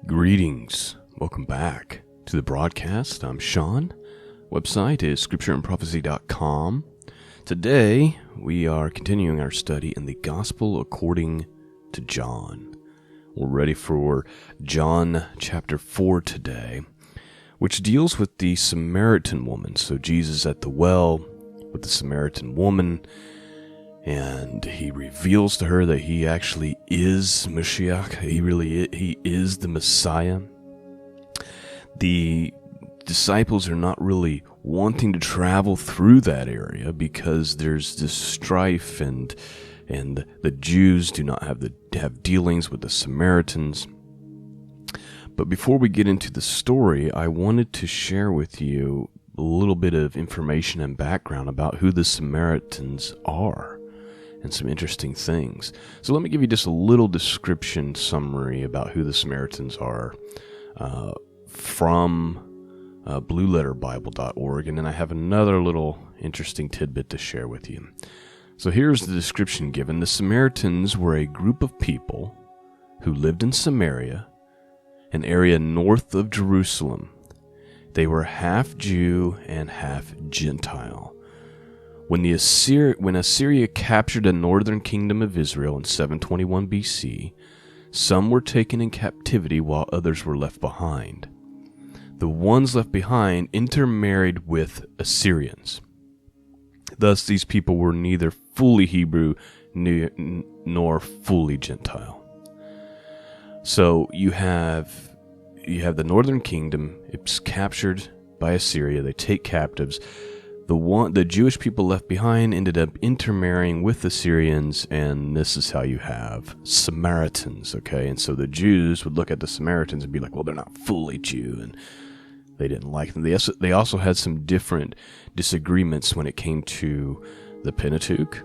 Greetings. Welcome back to the broadcast. I'm Shawn. Website is scriptureandprophecy.com. Today, we are continuing our study in the Gospel according to John. We're ready for John chapter 4 today, which deals with the Samaritan woman. So Jesus at the well with the Samaritan woman, and he reveals to her that he actually is Mashiach. He is the Messiah. The disciples are not really wanting to travel through that area because there's this strife, and the Jews do not have dealings with the Samaritans. But before we get into the story, I wanted to share with you a little bit of information and background about who the Samaritans are and some interesting things. So let me give you just a little description summary about who the Samaritans are from blueletterbible.org, and then I have another little interesting tidbit to share with you. So here's the description given. The Samaritans were a group of people who lived in Samaria, an area north of Jerusalem. They were half Jew and half Gentile. When Assyria captured the northern kingdom of Israel in 721 BC, some were taken in captivity while others were left behind. The ones left behind intermarried with Assyrians. Thus, these people were neither fully Hebrew nor fully Gentile. So you have the northern kingdom. It's captured by Assyria. They take captives. The Jewish people left behind ended up intermarrying with the Syrians, and this is how you have Samaritans, okay? And so the Jews would look at the Samaritans and be like, well, they're not fully Jew, and they didn't like them. They also had some different disagreements when it came to the Pentateuch,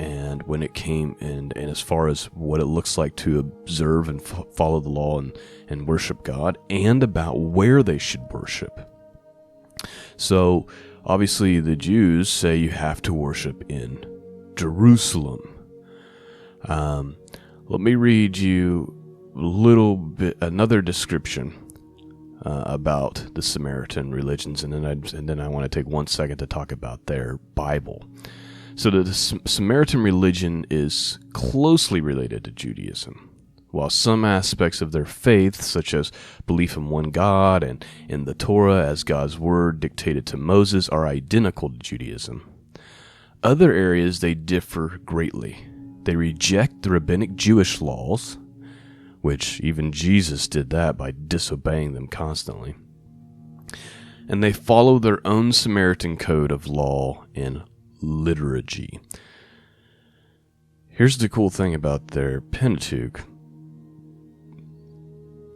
and when it came, and as far as what it looks like to observe and follow the law and worship God, and about where they should worship. So, obviously, the Jews say you have to worship in Jerusalem. Let me read you a little bit, another description about the Samaritan religions, and then I want to take 1 second to talk about their Bible. So the Samaritan religion is closely related to Judaism. While some aspects of their faith, such as belief in one God and in the Torah as God's word dictated to Moses, are identical to Judaism, other areas they differ greatly. They reject the rabbinic Jewish laws, which even Jesus did that by disobeying them constantly, and they follow their own Samaritan code of law and liturgy. Here's the cool thing about their Pentateuch.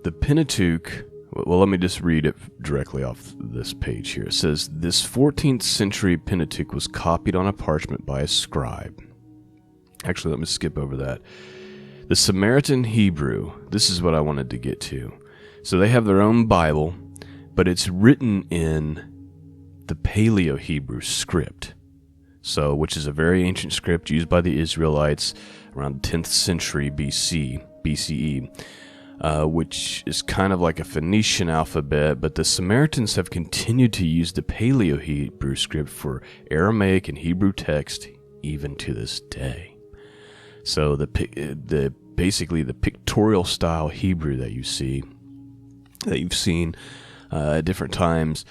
The Pentateuch, well, let me just read it directly off this page here. It says, this 14th century Pentateuch was copied on a parchment by a scribe. Actually, let me skip over that. The Samaritan Hebrew, this is what I wanted to get to. So they have their own Bible, but it's written in the Paleo-Hebrew script, which is a very ancient script used by the Israelites around the 10th century BCE. Which is kind of like a Phoenician alphabet, but the Samaritans have continued to use the Paleo-Hebrew script for Aramaic and Hebrew text even to this day. So basically the pictorial style Hebrew that you've seen at different times,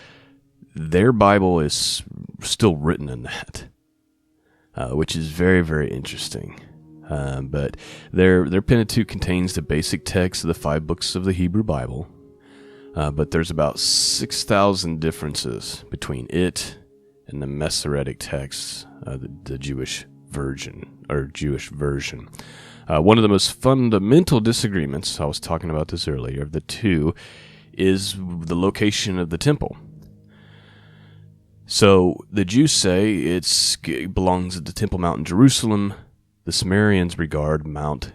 their Bible is still written in that, which is very, very interesting. But their Pentateuch contains the basic text of the 5 books of the Hebrew Bible, but there's about 6,000 differences between it and the Masoretic texts, the Jewish version. One of the most fundamental disagreements, I was talking about this earlier, of the two, is the location of the temple. So the Jews say it belongs at the Temple Mount in Jerusalem. The Samaritans regard Mount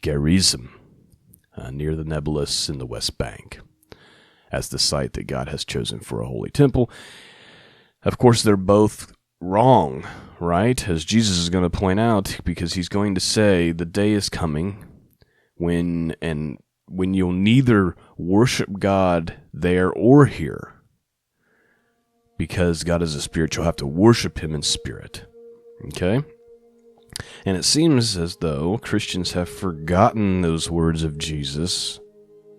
Gerizim, near the Neblus in the West Bank, as the site that God has chosen for a holy temple. Of course, they're both wrong, right? As Jesus is going to point out, because he's going to say the day is coming when, and when you'll neither worship God there or here. Because God is a spirit, you'll have to worship him in spirit. Okay? And it seems as though Christians have forgotten those words of Jesus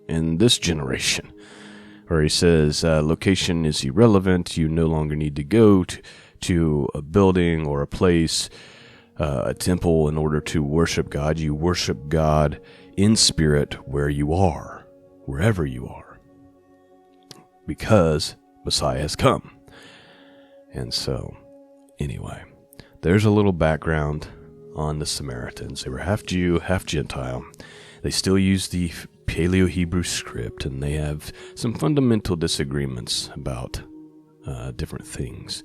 in this generation, where he says, location is irrelevant, you no longer need to go to a building or a place, a temple, in order to worship God. You worship God in spirit where you are, wherever you are, because Messiah has come. And so, anyway, there's a little background on the Samaritans. They were half Jew, half Gentile. They still use the Paleo-Hebrew script, and they have some fundamental disagreements about different things.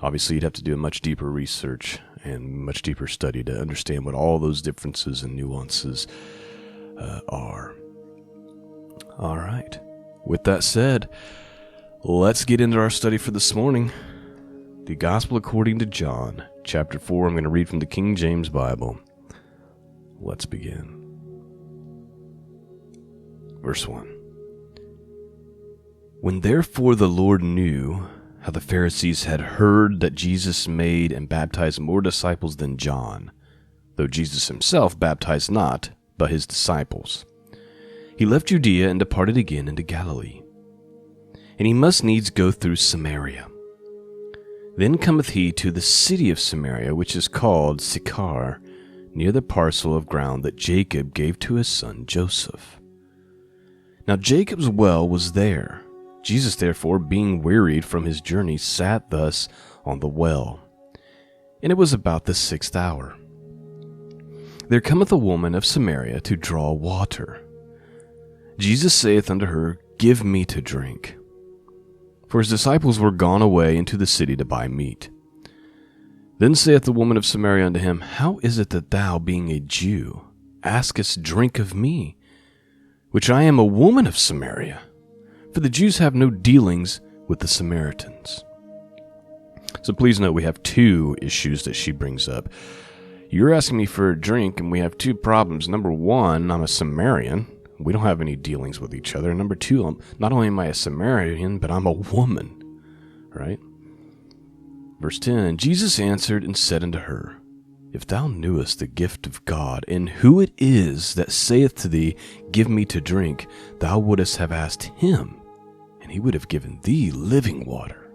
Obviously, you'd have to do a much deeper research and much deeper study to understand what all those differences and nuances are. All right. With that said, let's get into our study for this morning. The Gospel according to John, chapter 4. I'm going to read from the King James Bible. Let's begin. Verse 1. When therefore the Lord knew how the Pharisees had heard that Jesus made and baptized more disciples than John, though Jesus himself baptized not, but his disciples, he left Judea and departed again into Galilee. And he must needs go through Samaria. Then cometh he to the city of Samaria, which is called Sychar, near the parcel of ground that Jacob gave to his son Joseph. Now Jacob's well was there. Jesus therefore, being wearied from his journey, sat thus on the well. And it was about the 6th hour. There cometh a woman of Samaria to draw water. Jesus saith unto her, Give me to drink. For his disciples were gone away into the city to buy meat. Then saith the woman of Samaria unto him, How is it that thou, being a Jew, askest drink of me, which I am a woman of Samaria? For the Jews have no dealings with the Samaritans. So please note we have two issues that she brings up. You're asking me for a drink, and we have two problems. Number one, I'm a Samaritan. We don't have any dealings with each other. Number two, not only am I a Samaritan, but I'm a woman. Right? Verse 10, Jesus answered and said unto her, If thou knewest the gift of God, and who it is that saith to thee, Give me to drink, thou wouldest have asked him, and he would have given thee living water.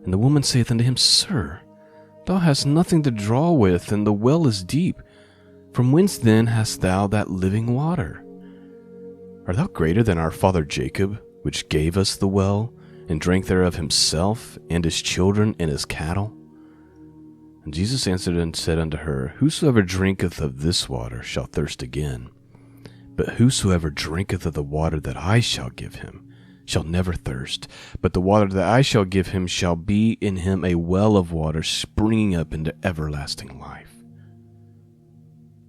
And the woman saith unto him, Sir, thou hast nothing to draw with, and the well is deep. From whence then hast thou that living water? Art thou greater than our father Jacob, which gave us the well, and drank thereof himself, and his children, and his cattle? And Jesus answered and said unto her, Whosoever drinketh of this water shall thirst again. But whosoever drinketh of the water that I shall give him shall never thirst. But the water that I shall give him shall be in him a well of water springing up into everlasting life.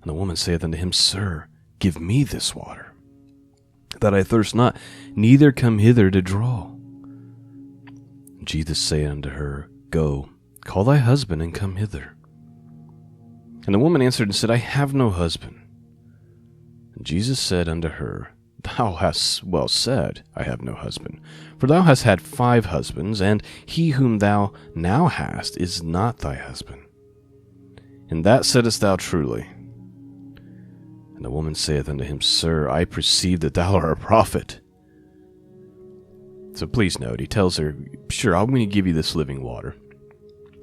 And the woman saith unto him, Sir, give me this water, that I thirst not, neither come hither to draw. And Jesus saith unto her, Go, call thy husband, and come hither. And the woman answered and said, I have no husband. And Jesus said unto her, Thou hast well said, I have no husband. For thou hast had 5 husbands, and he whom thou now hast is not thy husband. And that saidst thou truly. And the woman saith unto him, Sir, I perceive that thou art a prophet. So please note, he tells her, Sure, I'm going to give you this living water.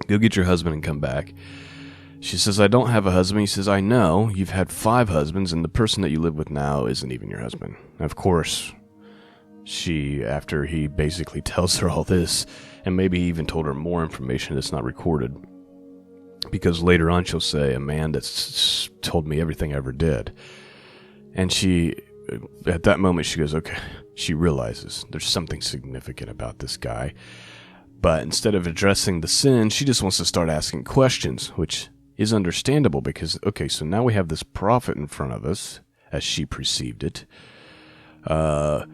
Go get your husband and come back. She says, I don't have a husband. He says, I know. You've had 5 husbands, and the person that you live with now isn't even your husband. Of course, she, after he basically tells her all this, and maybe even told her more information that's not recorded, because later on she'll say, a man that's told me everything I ever did. And she, at that moment, she goes, okay, she realizes there's something significant about this guy. But instead of addressing the sin, she just wants to start asking questions, which is understandable because, okay, so now we have this prophet in front of us, as she perceived it. I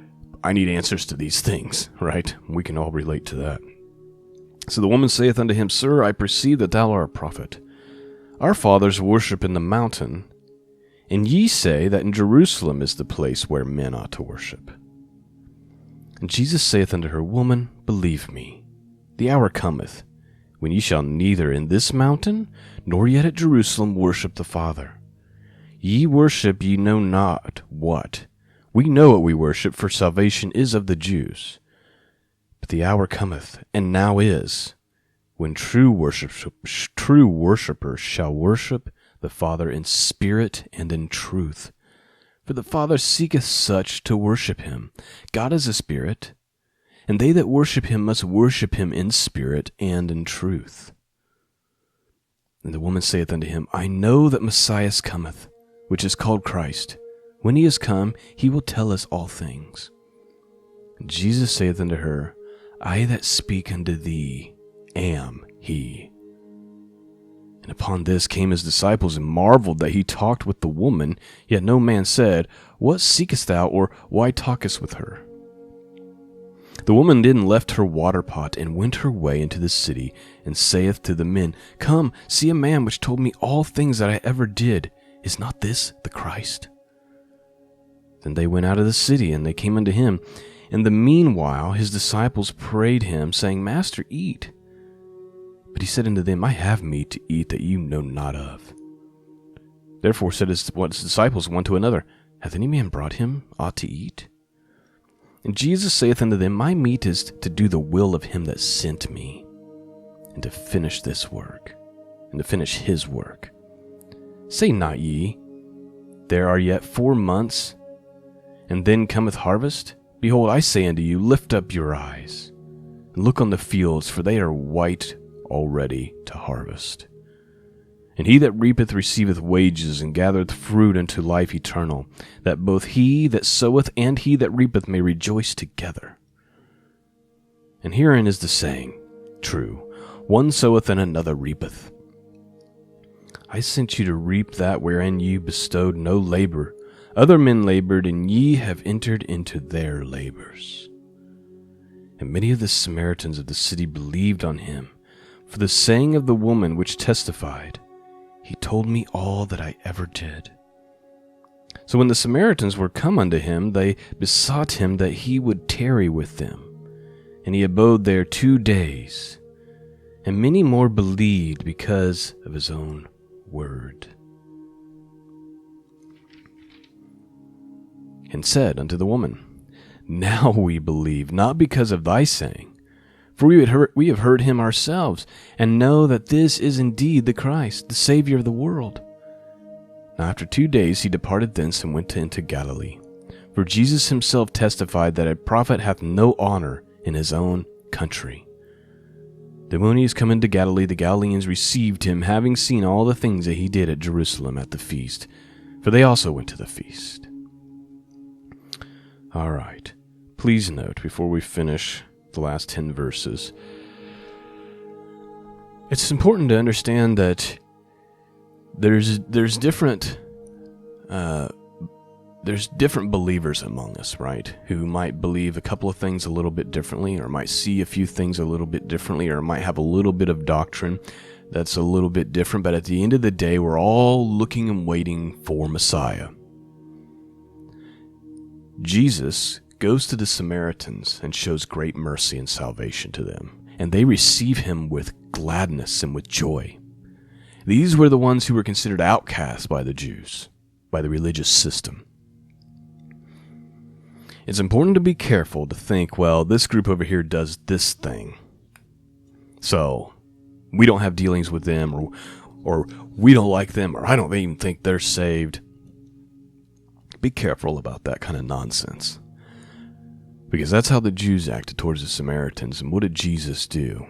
need answers to these things, right? We can all relate to that. So the woman saith unto him, Sir, I perceive that thou art a prophet. Our fathers worship in the mountain, And ye say that in Jerusalem is the place where men ought to worship. And Jesus saith unto her, Woman, believe me, the hour cometh, when ye shall neither in this mountain, nor yet at Jerusalem worship the Father. Ye worship ye know not what. We know what we worship, for salvation is of the Jews. But the hour cometh, and now is, when true worshippers shall worship the Father in spirit and in truth. For the Father seeketh such to worship him. God is a spirit, and they that worship him must worship him in spirit and in truth. And the woman saith unto him, I know that Messiah cometh, which is called Christ. When he is come, he will tell us all things. And Jesus saith unto her, I that speak unto thee am he. And upon this came his disciples, and marveled that he talked with the woman, yet no man said, What seekest thou, or why talkest with her? The woman then left her water pot, and went her way into the city, and saith to the men, Come, see a man which told me all things that I ever did. Is not this the Christ? Then they went out of the city, and they came unto him. In the meanwhile his disciples prayed him, saying, Master, eat. But he said unto them, I have meat to eat that you know not of. Therefore said his disciples one to another, Hath any man brought him aught to eat? And Jesus saith unto them, My meat is to do the will of him that sent me, and to finish this work, and to finish his work. Say not ye, There are yet 4 months, and then cometh harvest? Behold, I say unto you, Lift up your eyes, and look on the fields, for they are white already to harvest. And he that reapeth receiveth wages, and gathereth fruit unto life eternal, that both he that soweth and he that reapeth may rejoice together. And herein is the saying, true, one soweth and another reapeth. I sent you to reap that wherein ye bestowed no labor. Other men labored, and ye have entered into their labors. And many of the Samaritans of the city believed on him, for the saying of the woman which testified, He told me all that I ever did. So when the Samaritans were come unto him, they besought him that he would tarry with them. And he abode there 2 days. And many more believed because of his own word. And said unto the woman, Now we believe, not because of thy saying, for we have heard him ourselves, and know that this is indeed the Christ, the Savior of the world. Now after 2 days he departed thence and went into Galilee. For Jesus himself testified that a prophet hath no honor in his own country. Then when he is come into Galilee, the Galileans received him, having seen all the things that he did at Jerusalem at the feast, for they also went to the feast. All right. Please note, before we finish the last 10 verses, it's important to understand that there's different believers among us, right? Who might believe a couple of things a little bit differently, or might see a few things a little bit differently, or might have a little bit of doctrine that's a little bit different. But at the end of the day, we're all looking and waiting for Messiah. Jesus goes to the Samaritans and shows great mercy and salvation to them, and they receive him with gladness and with joy. These were the ones who were considered outcasts by the Jews, by the religious system. It's important to be careful to think, well, this group over here does this thing, so we don't have dealings with them, or we don't like them, or I don't even think they're saved. Be careful about that kind of nonsense. Because that's how the Jews acted towards the Samaritans. And what did Jesus do?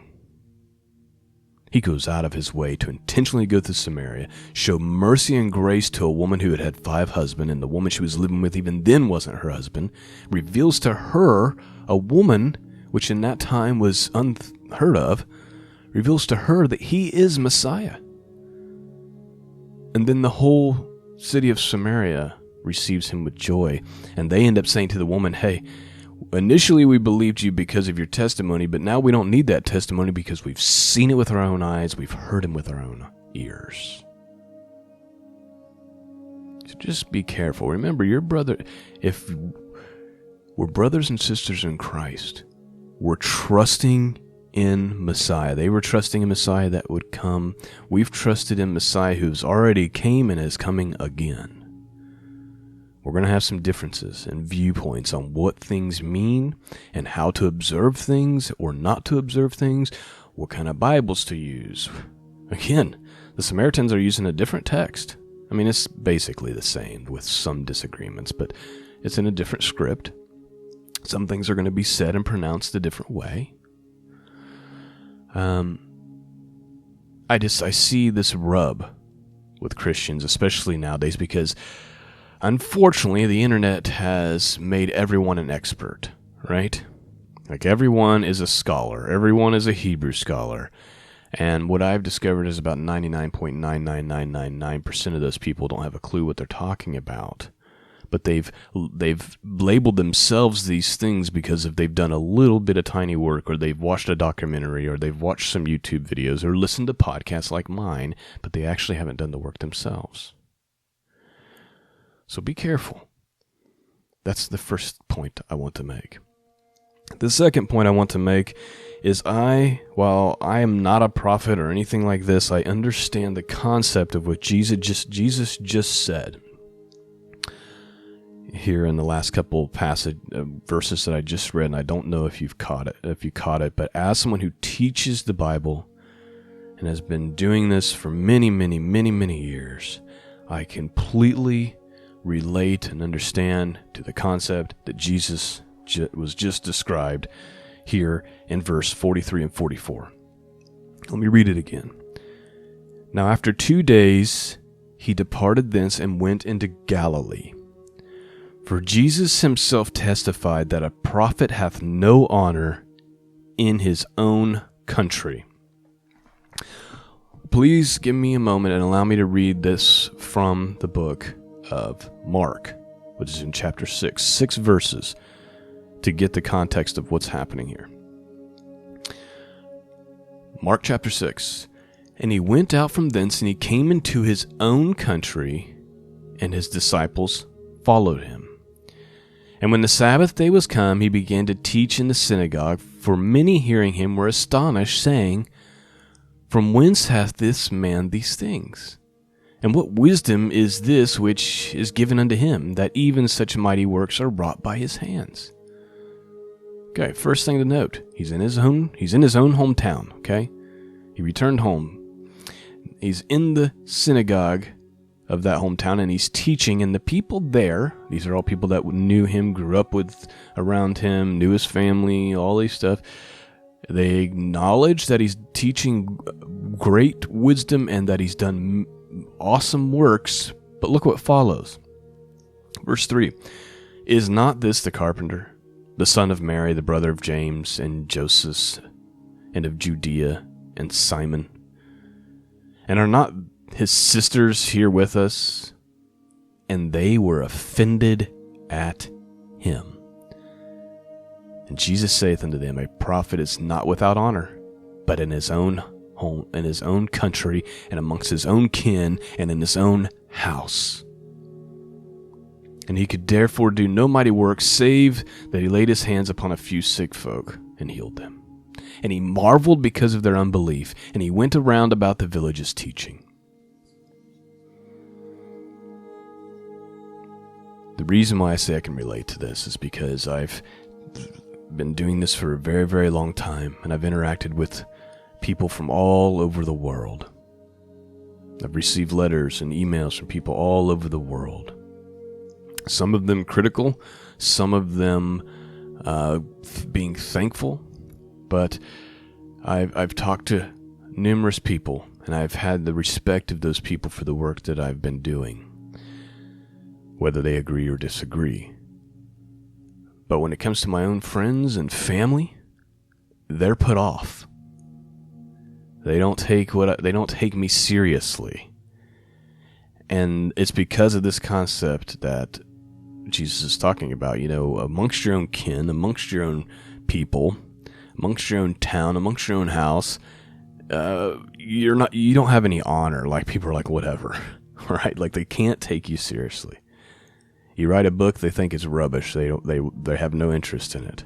He goes out of his way to intentionally go to Samaria, show mercy and grace to a woman who had had 5 husbands, and the woman she was living with even then wasn't her husband, reveals to her, a woman, which in that time was unheard of, reveals to her that he is Messiah. And then the whole city of Samaria receives him with joy, and they end up saying to the woman, hey, initially we believed you because of your testimony, but now we don't need that testimony because we've seen it with our own eyes, we've heard him with our own ears. So just be careful. Remember, your brother, if we're brothers and sisters in Christ, we're trusting in Messiah. They were trusting in Messiah that would come. We've trusted in Messiah who's already came and is coming again. We're going to have some differences and viewpoints on what things mean and how to observe things or not to observe things, what kind of Bibles to use. Again, the Samaritans are using a different text. I mean, it's basically the same with some disagreements, but it's in a different script. Some things are going to be said and pronounced a different way. I see this rub with Christians, especially nowadays, because unfortunately, the internet has made everyone an expert, right? Like, everyone is a scholar. Everyone is a Hebrew scholar. And what I've discovered is about 99.99999% of those people don't have a clue what they're talking about. But they've labeled themselves these things because if they've done a little bit of tiny work, or they've watched a documentary, or they've watched some YouTube videos, or listened to podcasts like mine, but they actually haven't done the work themselves. So be careful. That's the first point I want to make. The second point I want to make is while I am not a prophet or anything like this, I understand the concept of what Jesus just said here in the last couple verses that I just read, and I don't know if you caught it, but as someone who teaches the Bible and has been doing this for many, many, many, many years, I completely relate and understand to the concept that Jesus was just described here in verse 43 and 44. Let me read it again. Now after 2 days he departed thence and went into Galilee. For Jesus himself testified that a prophet hath no honor in his own country. Please give me a moment and allow me to read this from the book of Mark, which is in chapter 6 verses, to get the context of what's happening here. Mark chapter 6. And he went out from thence, and he came into his own country, and his disciples followed him. And when the Sabbath day was come, he began to teach in the synagogue, for many hearing him were astonished, saying, From whence hath this man these things? And what wisdom is this which is given unto him, that even such mighty works are wrought by his hands? Okay, first thing to note, he's in his own hometown, okay? He returned home. He's in the synagogue of that hometown, and he's teaching, and the people there, these are all people that knew him, grew up around him, knew his family, all these stuff. They acknowledge that he's teaching great wisdom and that he's done awesome works, but look what follows. Verse 3, Is not this the carpenter, the son of Mary, the brother of James and Joseph, and of Judea and Simon? And are not his sisters here with us? And they were offended at him. And Jesus saith unto them, A prophet is not without honor, but in his own home, in his own country, and amongst his own kin, and in his own house. And he could therefore do no mighty work, save that he laid his hands upon a few sick folk and healed them. And he marveled because of their unbelief, and he went around about the villages teaching. The reason why I say I can relate to this is because I've been doing this for a very, very long time, and I've interacted with people from all over the world. I've received letters and emails from people all over the world. Some of them critical, some of them being thankful, but I've talked to numerous people, and I've had the respect of those people for the work that I've been doing, whether they agree or disagree. But when it comes to my own friends and family, they're put off. They don't take me seriously. And it's because of this concept that Jesus is talking about, amongst your own kin, amongst your own people, amongst your own town, amongst your own house, you don't have any honor. Like, people are like, whatever. right? Like they can't take you seriously. You write a book, they think it's rubbish. They have no interest in it.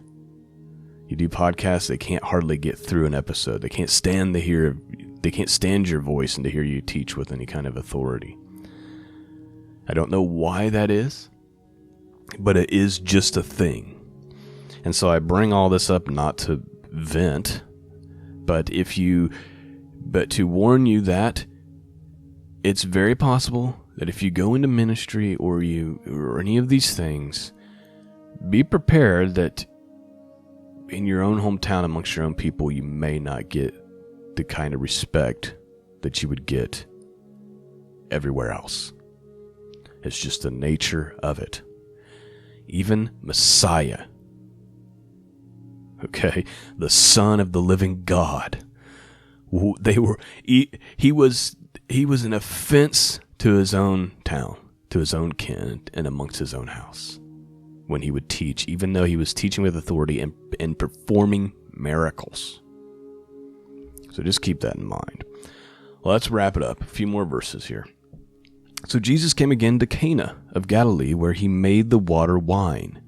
You do podcasts, they can't hardly get through an episode. They can't stand your voice and to hear you teach with any kind of authority. I don't know why that is, but it is just a thing. And so I bring all this up not to vent, but to warn you that it's very possible that if you go into ministry or any of these things, be prepared that in your own hometown, amongst your own people, you may not get the kind of respect that you would get everywhere else. It's just the nature of it. Even Messiah, okay, the Son of the living God, he was an offense to his own town, to his own kin, and amongst his own house when he would teach, even though he was teaching with authority and performing miracles. So just keep that in mind. Well, let's wrap it up. A few more verses here. So Jesus came again to Cana of Galilee, where he made the water wine.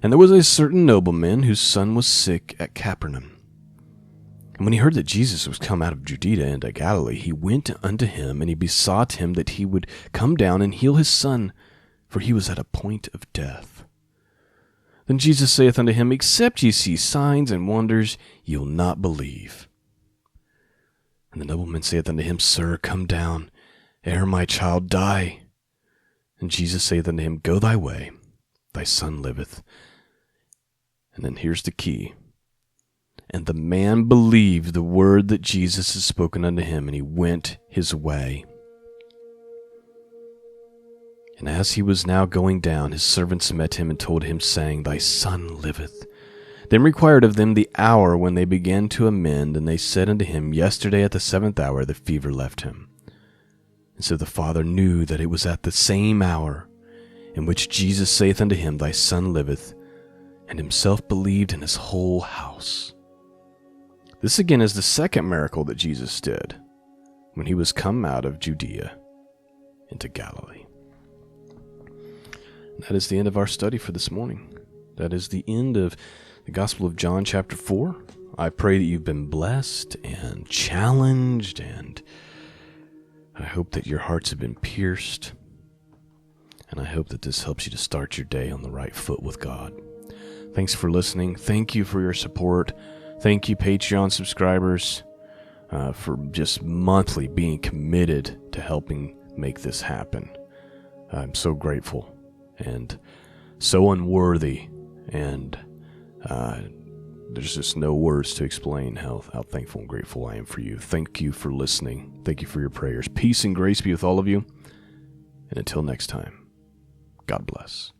And there was a certain nobleman whose son was sick at Capernaum. And when he heard that Jesus was come out of Judea into Galilee, he went unto him, and he besought him that he would come down and heal his son, for he was at a point of death. Then Jesus saith unto him, Except ye see signs and wonders, ye will not believe. And the nobleman saith unto him, Sir, come down, ere my child die. And Jesus saith unto him, Go thy way, thy son liveth. And then here's the key. And the man believed the word that Jesus had spoken unto him, and he went his way. And as he was now going down, his servants met him and told him, saying, Thy son liveth. Then required of them the hour when they began to amend, and they said unto him, Yesterday at the 7th hour the fever left him. And so the father knew that it was at the same hour in which Jesus saith unto him, Thy son liveth, and himself believed in his whole house. This again is the second miracle that Jesus did when he was come out of Judea into Galilee. And that is the end of our study for this morning. That is the end of the Gospel of John chapter 4. I pray that you've been blessed and challenged, and I hope that your hearts have been pierced, and I hope that this helps you to start your day on the right foot with God. Thanks for listening. Thank you for your support. Thank you, Patreon subscribers, for just monthly being committed to helping make this happen. I'm so grateful and so unworthy, and there's just no words to explain how thankful and grateful I am for you. Thank you for listening. Thank you for your prayers. Peace and grace be with all of you. And until next time, God bless.